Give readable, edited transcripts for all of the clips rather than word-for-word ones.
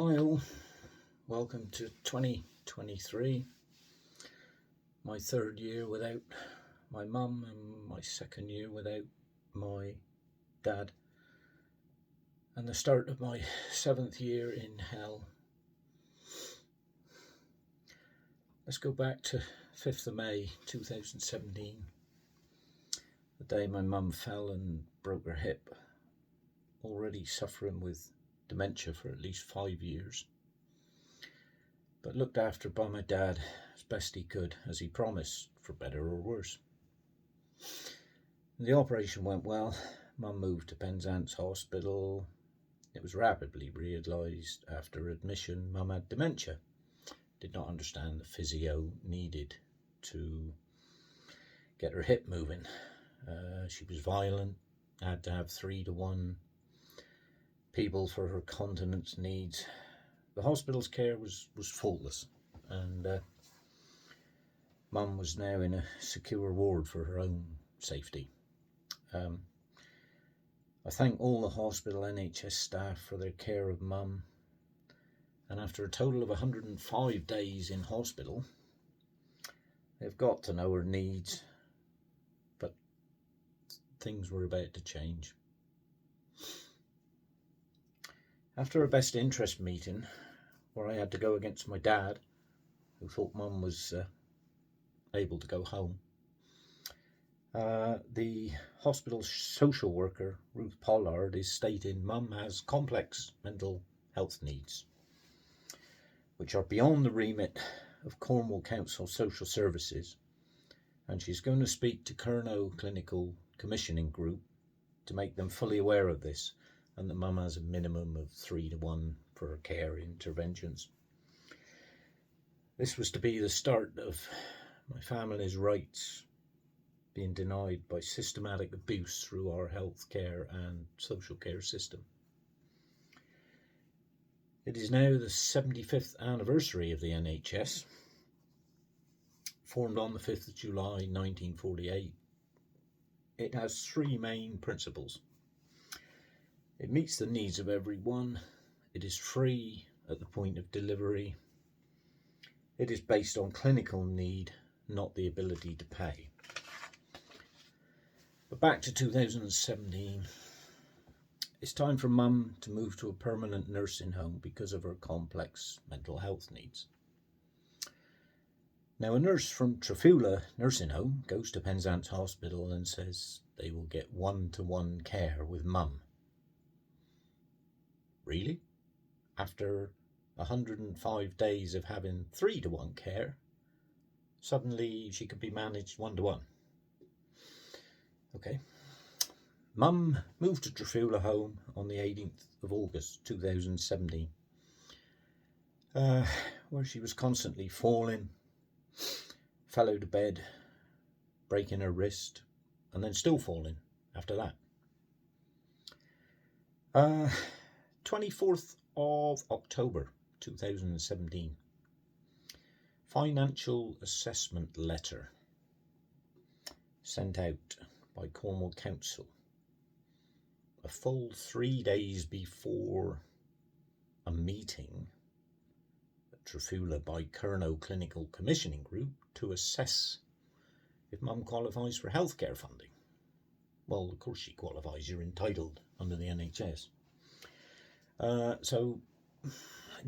Hi all, welcome to 2023, my third year without my mum and my second year without my dad, and the start of my 7th year in hell. Let's go back to 5th of May 2017, the day my mum fell and broke her hip, already suffering with dementia for at least 5 years, but looked after by my dad as best he could, as he promised, for better or worse. The operation went well. Mum moved to Penzance Hospital. It was rapidly realised after admission Mum had dementia. Did not understand the physio needed to get her hip moving. She was violent, had to have 3-to-1 people for her continence needs. The hospital's care was faultless, and Mum was now in a secure ward for her own safety. I thank all the hospital NHS staff for their care of Mum, and after a total of 105 days in hospital, they've got to know her needs, but things were about to change. After a best interest meeting, where I had to go against my dad, who thought Mum was able to go home, the hospital social worker, Ruth Pollard, is stating Mum has complex mental health needs, which are beyond the remit of Cornwall Council Social Services, and she's going to speak to Cornwall Clinical Commissioning Group to make them fully aware of this, and that Mum has a minimum of 3-to-1 for her care interventions. This was to be the start of my family's rights being denied by systematic abuse through our healthcare and social care system. It is now the 75th anniversary of the NHS, formed on the 5th of July 1948. It has 3 main principles. It meets the needs of everyone. It is free at the point of delivery. It is based on clinical need, not the ability to pay. But back to 2017. It's time for Mum to move to a permanent nursing home because of her complex mental health needs. Now, a nurse from Trafula Nursing Home goes to Penzance Hospital and says they will get 1-to-1 care with Mum. Really? After 105 days of having 3-to-1 care, suddenly she could be managed 1-to-1. Okay. Mum moved to Trafula Home on the 18th of August 2017, where she was constantly falling, fell out of bed, breaking her wrist, and then still falling after that. 24th of October 2017, financial assessment letter sent out by Cornwall Council a full 3 days before a meeting at Trafula by Cornwall Clinical Commissioning Group to assess if Mum qualifies for healthcare funding. Well, of course she qualifies, you're entitled under the NHS. So,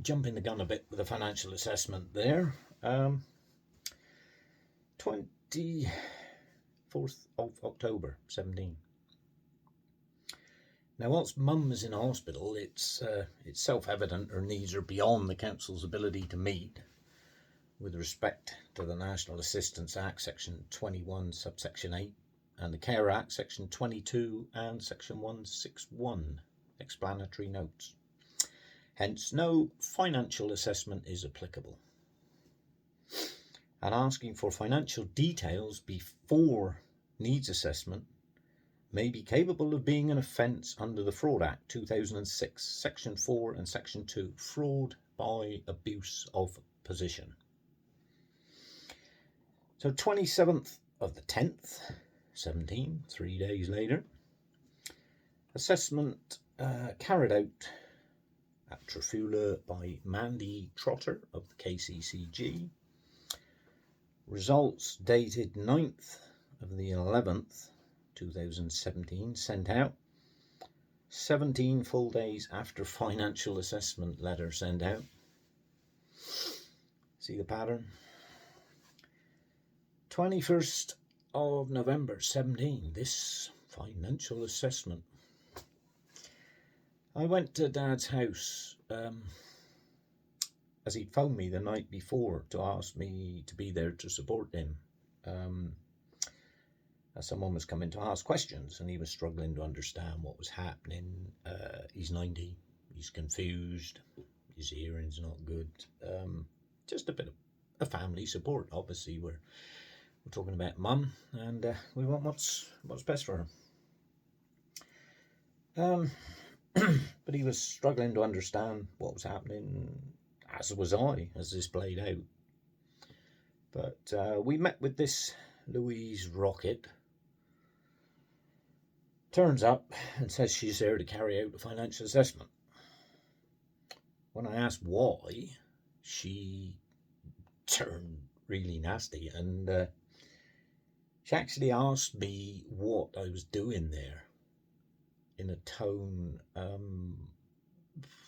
jumping the gun a bit with the financial assessment there. 24th of October 17. Now, whilst Mum is in hospital, it's self-evident her needs are beyond the council's ability to meet with respect to the National Assistance Act, Section 21, subsection 8, and the Care Act, Section 22 and Section 161, explanatory notes. Hence, no financial assessment is applicable. And asking for financial details before needs assessment may be capable of being an offence under the Fraud Act 2006, Section 4 and Section 2, fraud by abuse of position. So 27th of the 10th, 17, 3 days later, assessment carried out at Trafula by Mandy Trotter of the KCCG. Results dated 9th of the 11th, 2017, sent out 17 full days after financial assessment letter sent out. See the pattern? 21st of November 17, this financial assessment. I went to Dad's house as he'd phoned me the night before to ask me to be there to support him. As someone was coming to ask questions and he was struggling to understand what was happening. He's 90, he's confused, his hearing's not good. Just a bit of a family support. Obviously we're talking about Mum, and we want what's best for her. But he was struggling to understand what was happening, as was I, as this played out. But we met with this Louise Rocket. Turns up and says she's there to carry out the financial assessment. When I asked why, she turned really nasty, and she actually asked me what I was doing there, in a tone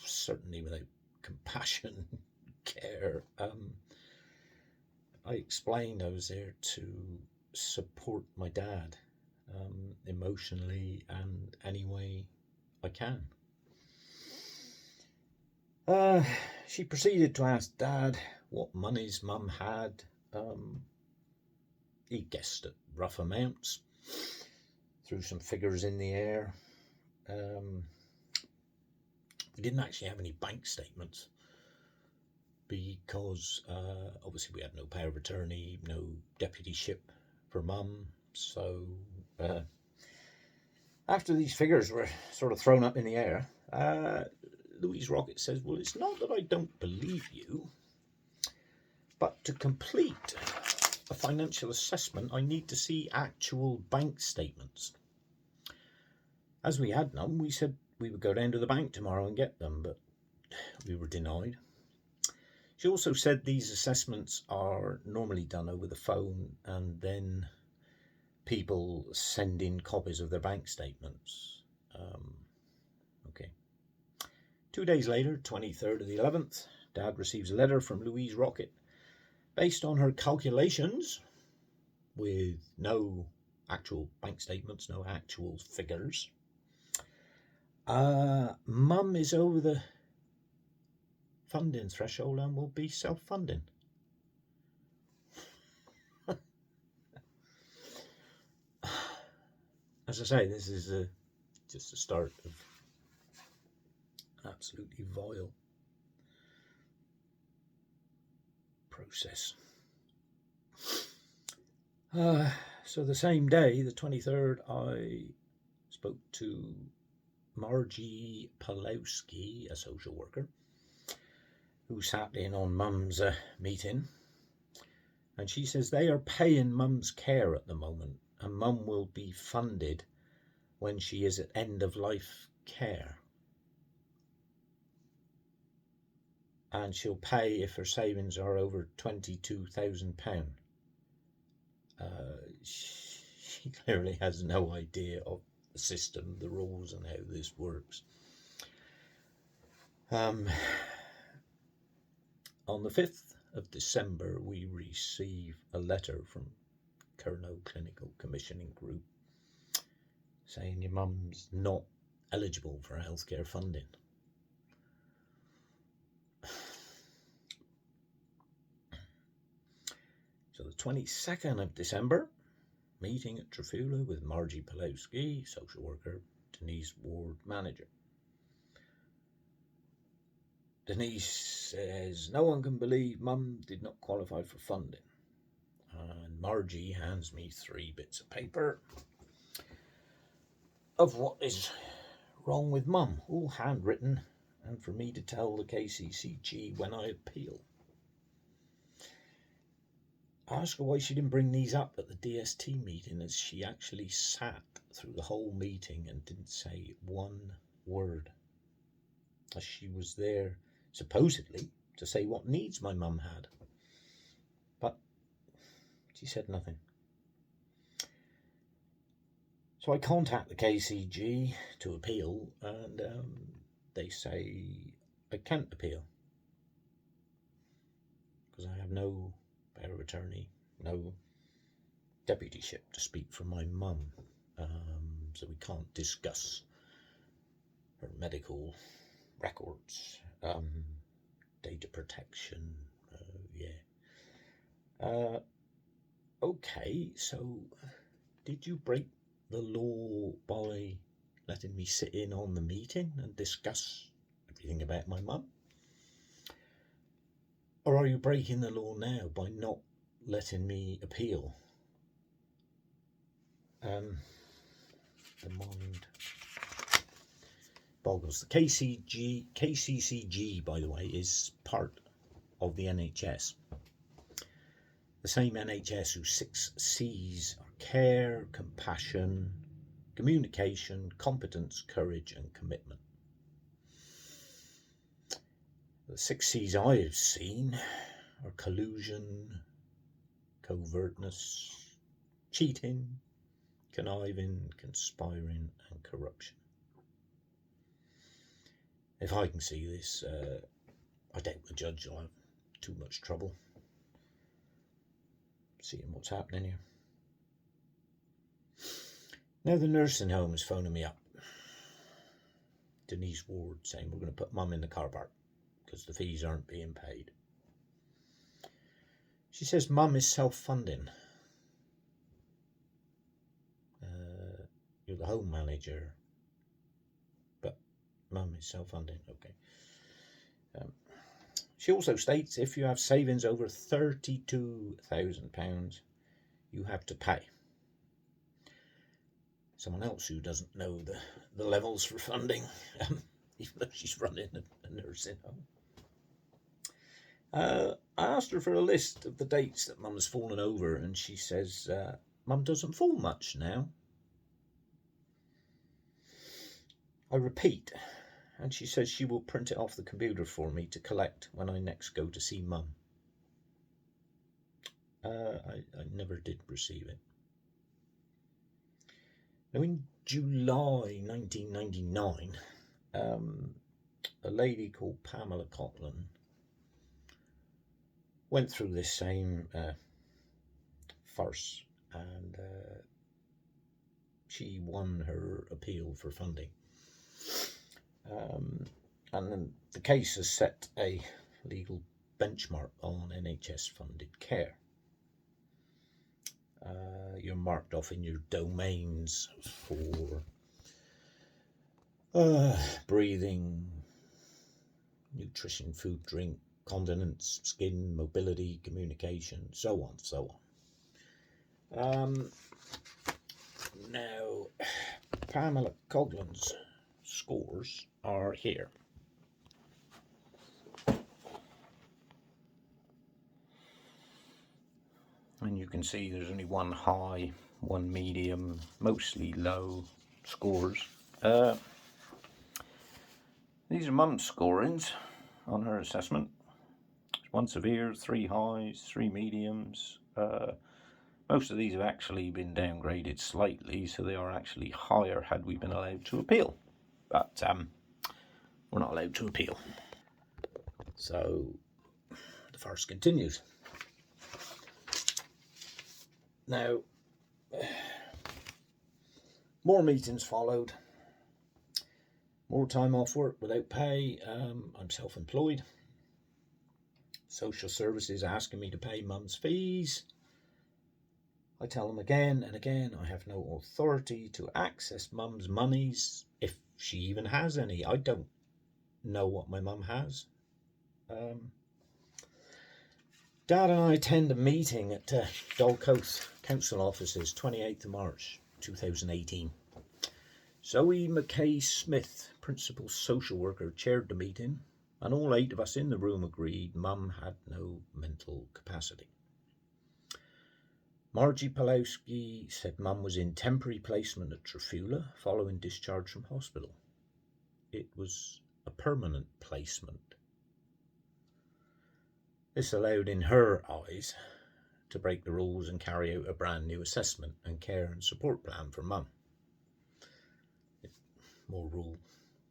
certainly without compassion, care. I explained I was there to support my dad emotionally and any way I can. She proceeded to ask Dad what monies Mum had. He guessed at rough amounts, threw some figures in the air. We didn't actually have any bank statements because obviously we had no power of attorney, no deputyship for Mum. So after these figures were sort of thrown up in the air, Louise Rocket says, well, it's not that I don't believe you, but to complete a financial assessment, I need to see actual bank statements. As we had none, we said we would go down to the bank tomorrow and get them, but we were denied. She also said these assessments are normally done over the phone, and then people send in copies of their bank statements. Okay. 2 days later, 23rd of the 11th, Dad receives a letter from Louise Rocket. Based on her calculations, with no actual bank statements, no actual figures, Mum is over the funding threshold and will be self-funding. As I say, this is just the start of an absolutely vile process. So the same day, the 23rd, I spoke to Margie Pawlowski, a social worker, who sat in on Mum's meeting, and she says they are paying Mum's care at the moment, and Mum will be funded when she is at end of life care. And she'll pay if her savings are over £22,000. She clearly has no idea of the system, the rules, and how this works. On the 5th of December, we receive a letter from Cornwall Clinical Commissioning Group saying your mum's not eligible for healthcare funding. So the 22nd of December, meeting at Trafula with Margie Pawlowski, social worker, Denise Ward, manager. Denise says, no one can believe Mum did not qualify for funding. And Margie hands me 3 bits of paper of what is wrong with Mum, all handwritten, and for me to tell the KCCG when I appeal. I asked her why she didn't bring these up at the DST meeting, as she actually sat through the whole meeting and didn't say one word. as she was there supposedly to say what needs my mum had. But she said nothing. So I contact the KCG to appeal, and they say I can't appeal because I have no power of attorney, no deputyship to speak for my mum. So we can't discuss her medical records, data protection. Okay, so did you break the law by letting me sit in on the meeting and discuss everything about my mum? Or are you breaking the law now by not letting me appeal? The mind boggles. The KCCG, by the way, is part of the NHS. The same NHS whose 6 C's are care, compassion, communication, competence, courage and commitment. The 6 C's I've seen are collusion, covertness, cheating, conniving, conspiring and corruption. If I can see this, I doubt the judge will have too much trouble seeing what's happening here. Now the nursing home is phoning me up. Denise Ward saying we're going to put mum in the car park because the fees aren't being paid. She says mum is self-funding. You're the home manager, but mum is self-funding. Okay. She also states if you have savings over £32,000, you have to pay. Someone else who doesn't know the levels for funding, even though she's running a nursing home. I asked her for a list of the dates that mum's fallen over, and she says mum doesn't fall much now. I repeat, and she says she will print it off the computer for me to collect when I next go to see mum. I never did receive it. Now in July 1999, a lady called Pamela Coughlin went through this same farce, and she won her appeal for funding. And then the case has set a legal benchmark on NHS funded care. You're marked off in your domains for breathing, nutrition, food, drink, continence, skin, mobility, communication, so on, so on. Now, Pamela Coughlin's scores are here. And you can see there's only one high, one medium, mostly low scores. These are mum's scorings on her assessment. 1 severe, 3 highs, 3 mediums. Most of these have actually been downgraded slightly, so they are actually higher had we been allowed to appeal. But we're not allowed to appeal. So the farce continues. Now, more meetings followed. More time off work without pay. I'm self-employed. Social services asking me to pay mum's fees. I tell them again and again I have no authority to access mum's monies, if she even has any. I don't know what my mum has. Dad and I attend a meeting at Dalcoath Council offices, 28th of March 2018. Zoe McKay-Smith, Principal Social Worker, chaired the meeting, and all 8 of us in the room agreed mum had no mental capacity. Margie Pulowski said mum was in temporary placement at Trafula following discharge from hospital. It was a permanent placement. This allowed, in her eyes, to break the rules and carry out a brand new assessment and care and support plan for Mum. More rule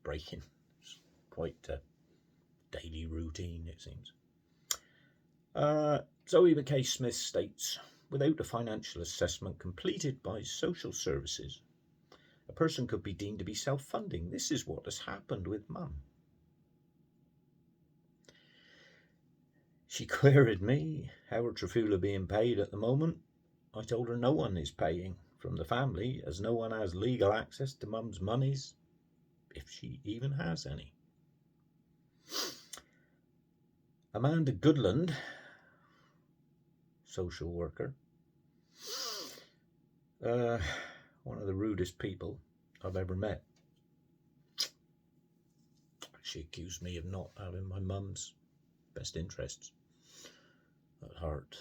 breaking. It's quite a daily routine, it seems. Zoe McKay-Smith states, without a financial assessment completed by social services, a person could be deemed to be self-funding. This is what has happened with Mum. She queried me, how are Trafula being paid at the moment? I told her no one is paying from the family, as no one has legal access to Mum's monies, if she even has any. Amanda Goodland, social worker, one of the rudest people I've ever met. She accused me of not having my mum's best interests at heart.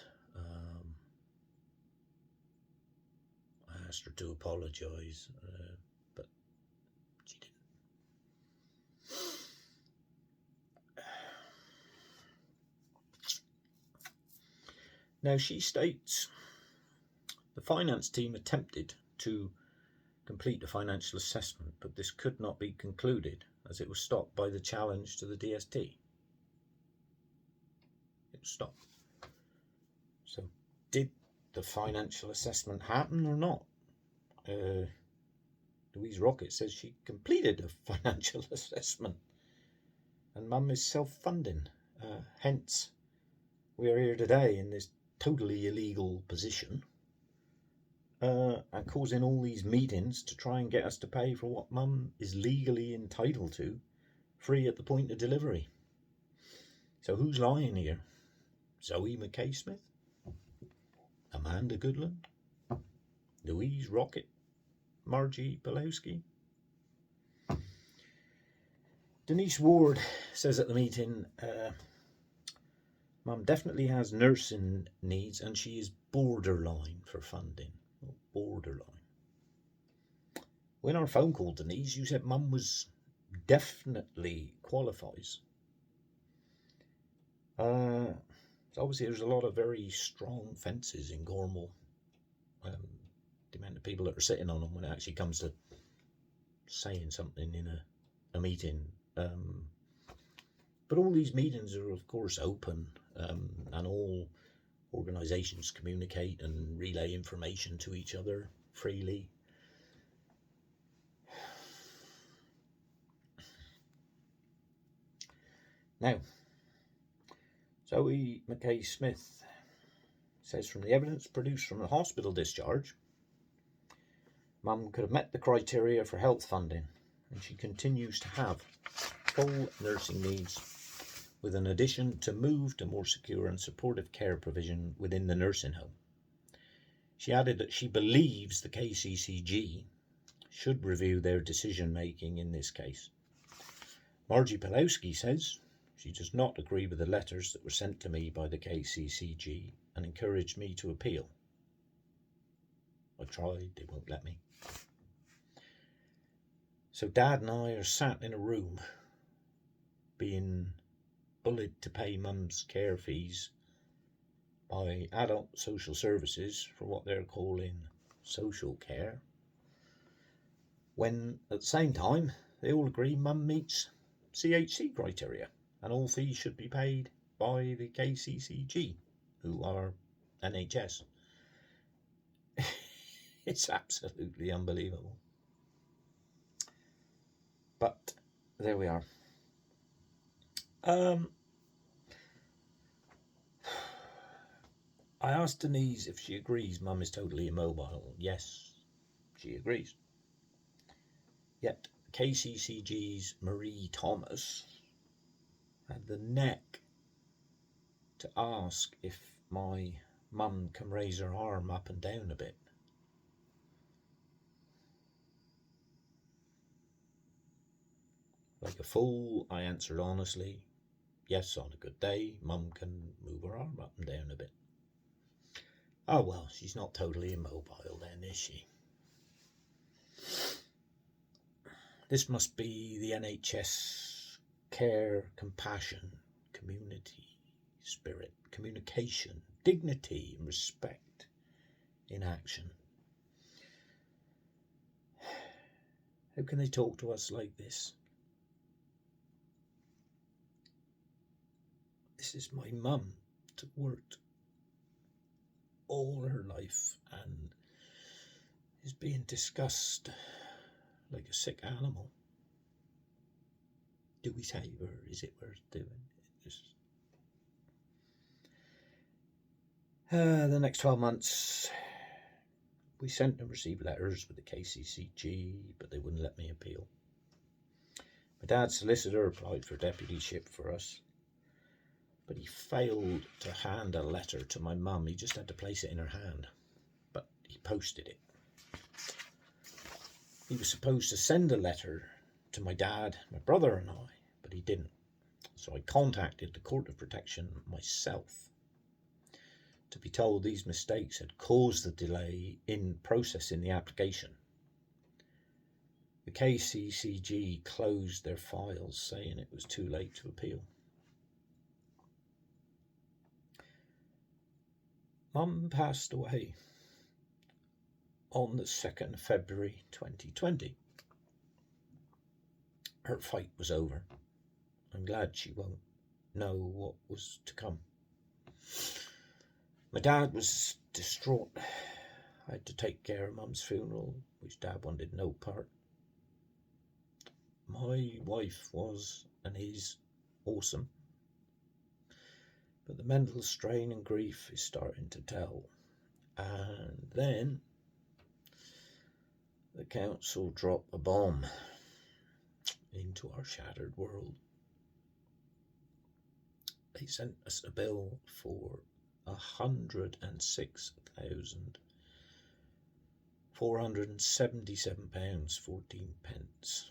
I asked her to apologise, but she didn't. Now she states, the finance team attempted to complete a financial assessment, but this could not be concluded as it was stopped by the challenge to the DST. It was stopped. So did the financial assessment happen or not? Louise Rocket says she completed a financial assessment and Mum is self-funding. Hence, we are here today in this totally illegal position and causing all these meetings to try and get us to pay for what Mum is legally entitled to, free at the point of delivery. So who's lying here? Zoe McKay-Smith? Amanda Goodland? Louise Rocket? Margie Pulowski? Denise Ward says at the meeting, Mum definitely has nursing needs and she is borderline for funding. Borderline. When our phone call, Denise, you said Mum was definitely qualifies. So obviously there's a lot of very strong fences in Cornwall. The amount of people that are sitting on them when it actually comes to saying something in a meeting. But all these meetings are of course open, and all organisations communicate and relay information to each other freely. Now, Zoe McKay-Smith says, from the evidence produced from the hospital discharge, Mum could have met the criteria for health funding, and she continues to have full nursing needs, with an addition to move to more secure and supportive care provision within the nursing home. She added that she believes the KCCG should review their decision making in this case. Margie Pulowski says she does not agree with the letters that were sent to me by the KCCG and encouraged me to appeal. I've tried, they won't let me. So Dad and I are sat in a room being bullied to pay Mum's care fees by adult social services for what they're calling social care, when at the same time they all agree Mum meets CHC criteria and all fees should be paid by the KCCG, who are NHS. It's absolutely unbelievable. But there we are. I asked Denise if she agrees Mum is totally immobile. Yes, she agrees. Yet KCCG's Marie Thomas had the neck to ask if my Mum can raise her arm up and down a bit. Like a fool, I answered honestly, yes, on a good day, Mum can move her arm up and down a bit. Oh well, she's not totally immobile then, is she? This must be the NHS care, compassion, community, spirit, communication, dignity, and respect in action. How can they talk to us like this? This is my mum that worked all her life and is being discussed like a sick animal. Do we save her? Is it worth doing? The next 12 months, we sent and received letters with the KCCG, but they wouldn't let me appeal. My dad's solicitor applied for deputyship for us, but he failed to hand a letter to my mum. He just had to place it in her hand, but he posted it. He was supposed to send a letter to my dad, my brother and I, but he didn't. So I contacted the Court of Protection myself to be told these mistakes had caused the delay in processing the application. The KCCG closed their files, saying it was too late to appeal. Mum passed away on the 2nd of February 2020. Her fight was over. I'm glad she won't know what was to come. My dad was distraught. I had to take care of Mum's funeral, which Dad wanted no part. My wife was and is awesome, but the mental strain and grief is starting to tell. And then the council dropped a bomb into our shattered world. They sent us a bill for £106,477.14.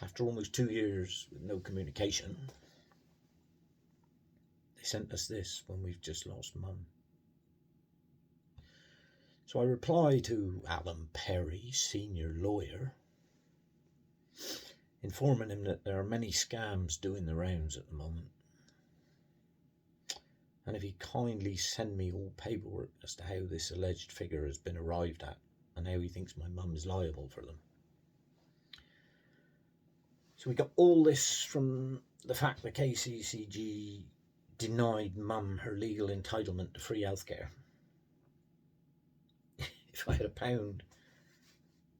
After almost 2 years with no communication, they sent us this when we've just lost Mum. So I reply to Alan Perry, senior lawyer, informing him that there are many scams doing the rounds at the moment, and if he kindly send me all paperwork as to how this alleged figure has been arrived at and how he thinks my mum is liable for them. So we got all this from the fact the KCCG denied Mum her legal entitlement to free healthcare. If I had £1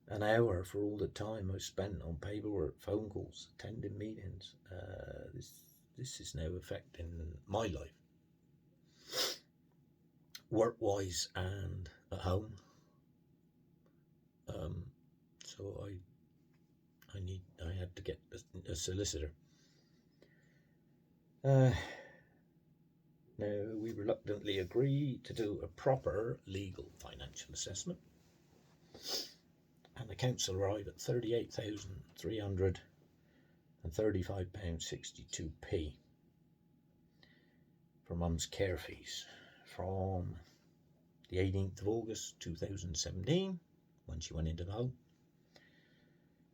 an hour for all the time I spent on paperwork, phone calls, attending meetings, this is now affecting my life, work-wise and at home. So I had to get a solicitor. Now we reluctantly agreed to do a proper legal financial assessment, and the council arrived at £38,335.62 for Mum's care fees from the 18th of August 2017, when she went into the home,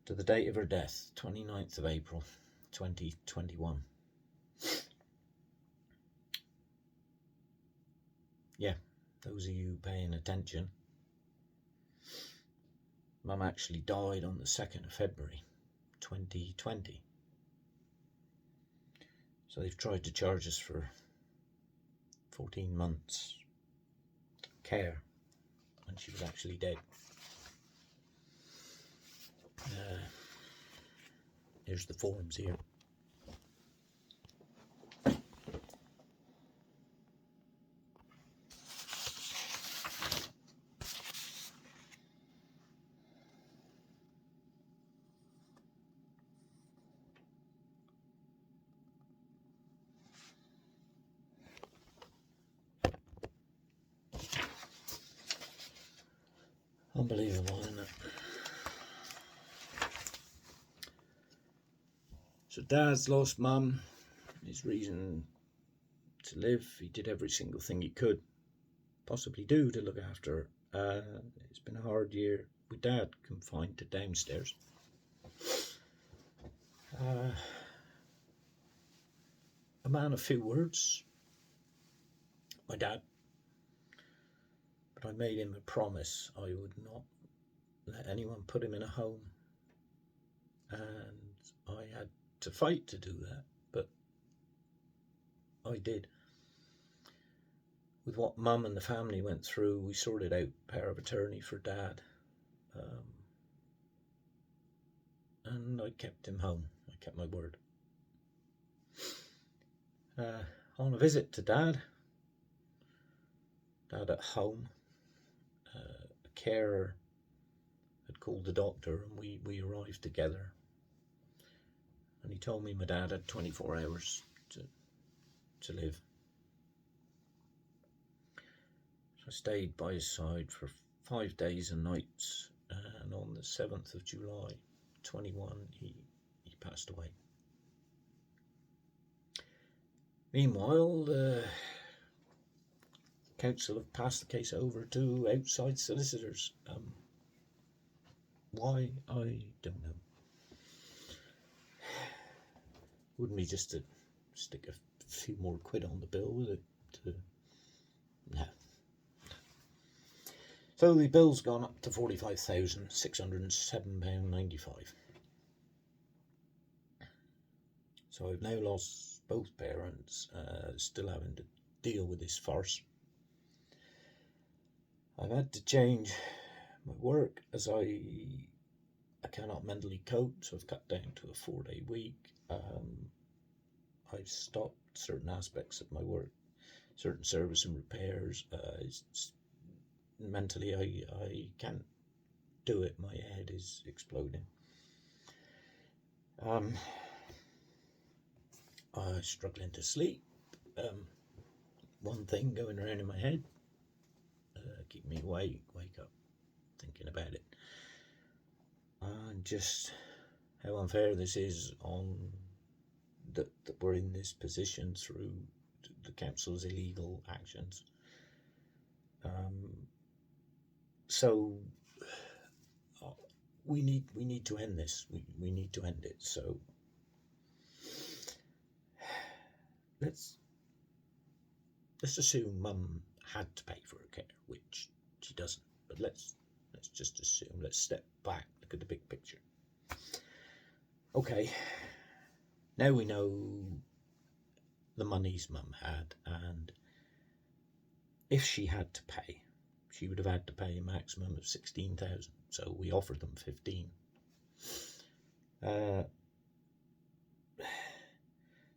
to the date of her death, 29th of April 2021. Yeah, those of you paying attention, Mum actually died on the 2nd of February 2020. So they've tried to charge us for 14 months care when she was actually dead. Here's the forms here. Unbelievable, isn't it? So Dad's lost Mum, his reason to live. He did every single thing he could possibly do to look after her. It's been a hard year with Dad confined to downstairs. A man of few words, my dad, but I made him a promise I would not let anyone put him in a home, and I had to fight to do that, but I did. With what Mum and the family went through, we sorted out power of attorney for Dad, and I kept him home. I kept my word. On a visit to Dad at home, a carer had called the doctor, and we arrived together, and he told me my dad had 24 hours to live. So I stayed by his side for 5 days and nights, and on the 7th of July 21 he passed away. Meanwhile, the council have passed the case over to outside solicitors. Why? I don't know. Wouldn't be just to stick a few more quid on the bill, would it? No. So the bill's gone up to £45,607.95. So I've now lost both parents, still having to deal with this farce. I've had to change my work as I cannot mentally cope, so I've cut down to a 4-day week. I've stopped certain aspects of my work, certain service and repairs. Mentally I can't do it. My head is exploding. I'm struggling to sleep. One thing going around in my head, keep me wake up thinking about it. And just how unfair this is on that we're in this position through the council's illegal actions. So we need to end this. We need to end it. So let's assume Mum had to pay for her care, which she doesn't. But let's just assume. Let's step back. Look at the big picture. Okay. Now we know the monies Mum had, and if she had to pay, she would have had to pay a maximum of 16,000. So we offered them 15.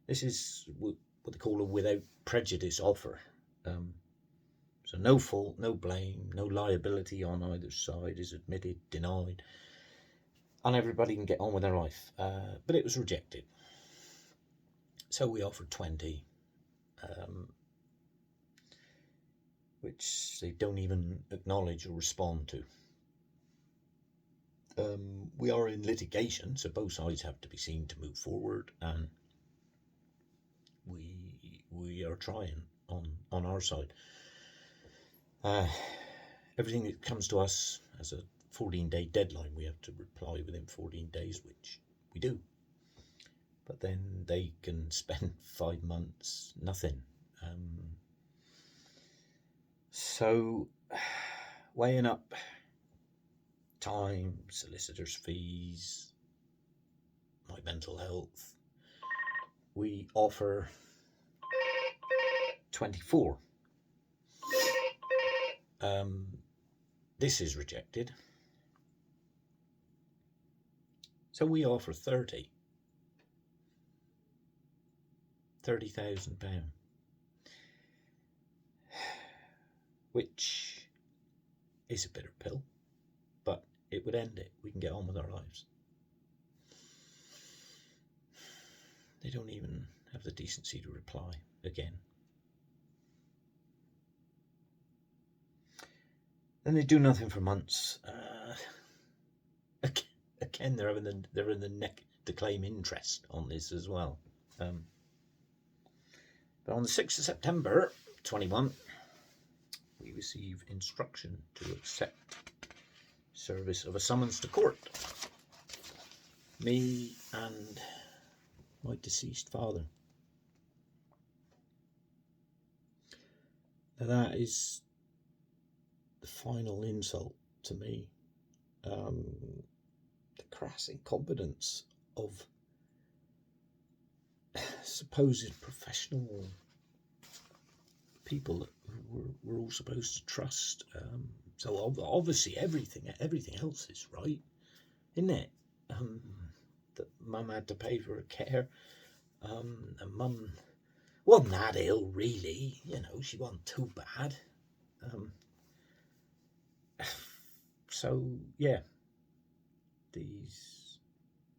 This is what they call a without prejudice offer. So no fault, no blame, no liability on either side is admitted, denied, and everybody can get on with their life. But it was rejected. So we offered 20, which they don't even acknowledge or respond to. We are in litigation, so both sides have to be seen to move forward, and we are trying on our side. Everything that comes to us as a 14-day deadline, we have to reply within 14 days, which we do. But then they can spend 5 months, nothing. So weighing up time, solicitors' fees, my mental health, we offer 24. This is rejected. So we offer 30,000 £30,000, which is a bitter pill, but it would end it. We can get on with our lives. They don't even have the decency to reply again. Then they do nothing for months. Again, they're in the neck to claim interest on this as well. But on the 6th of September 21, we receive instruction to accept service of a summons to court. Me and my deceased father. Now that is the final insult to me. The crass incompetence of supposed professional people that we're all supposed to trust. So obviously everything else is right, isn't it? That Mum had to pay for her care, and Mum wasn't that ill, really. You know, she wasn't too bad. So yeah, these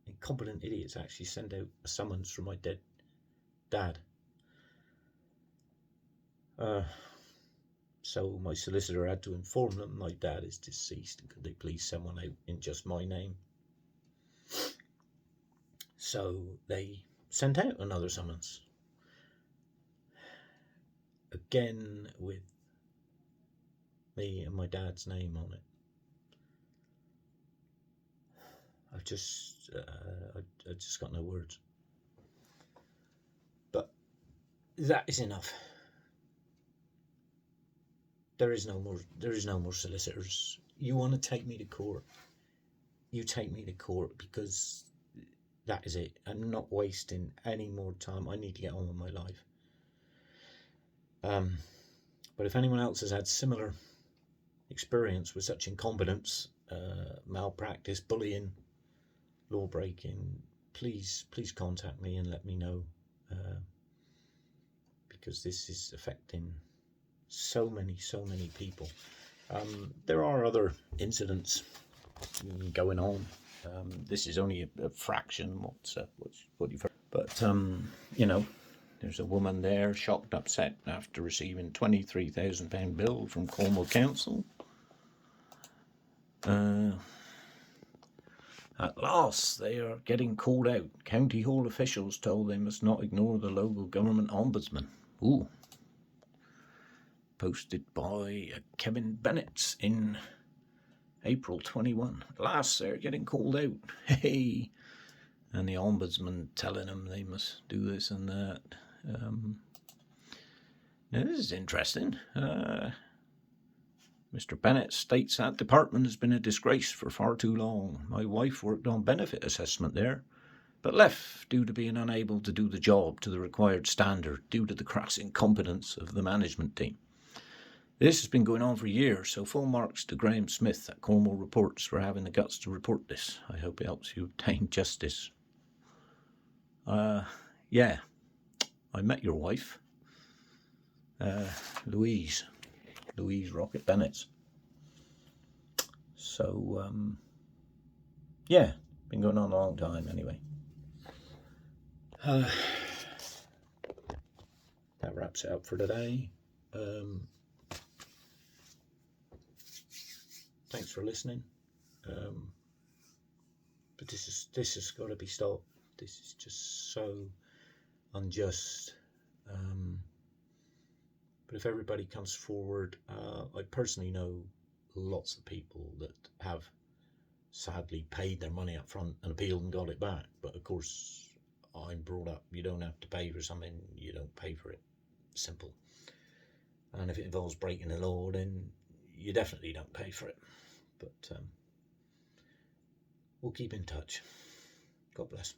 incompetent idiots actually send out a summons from my dead dad. So my solicitor had to inform them my dad is deceased, and could they please send one out in just my name. So they sent out another summons, again with me and my dad's name on it. I just got no words. But that is enough. There is no more solicitors. You want to take me to court, you take me to court, because that is it. I'm not wasting any more time. I need to get on with my life. But if anyone else has had similar experience with such incompetence, malpractice, bullying, law breaking, please contact me and let me know, because this is affecting so many people. There are other incidents going on. This is only a fraction what you've heard, but you know, there's a woman there shocked, upset after receiving £23,000 bill from Cornwall Council. At last they are getting called out. County Hall officials told they must not ignore the local government ombudsman. Ooh. Posted by Kevin Bennett in April 21. At last they're getting called out. Hey. And the ombudsman telling them they must do this and that. Now this is interesting. Mr. Bennett states that department has been a disgrace for far too long. My wife worked on benefit assessment there, but left due to being unable to do the job to the required standard due to the crass incompetence of the management team. This has been going on for years, so full marks to Graham Smith at Cornwall Reports for having the guts to report this. I hope it helps you obtain justice. Yeah, I met your wife, Louise Rocket Bennett. So, yeah, been going on a long time anyway. That wraps it up for today. Thanks for listening. But this has got to be stopped. This is just so unjust. But if everybody comes forward, I personally know lots of people that have sadly paid their money up front and appealed and got it back. But of course, I'm brought up, you don't have to pay for something, you don't pay for it. Simple. And if it involves breaking the law, then you definitely don't pay for it. But we'll keep in touch. God bless.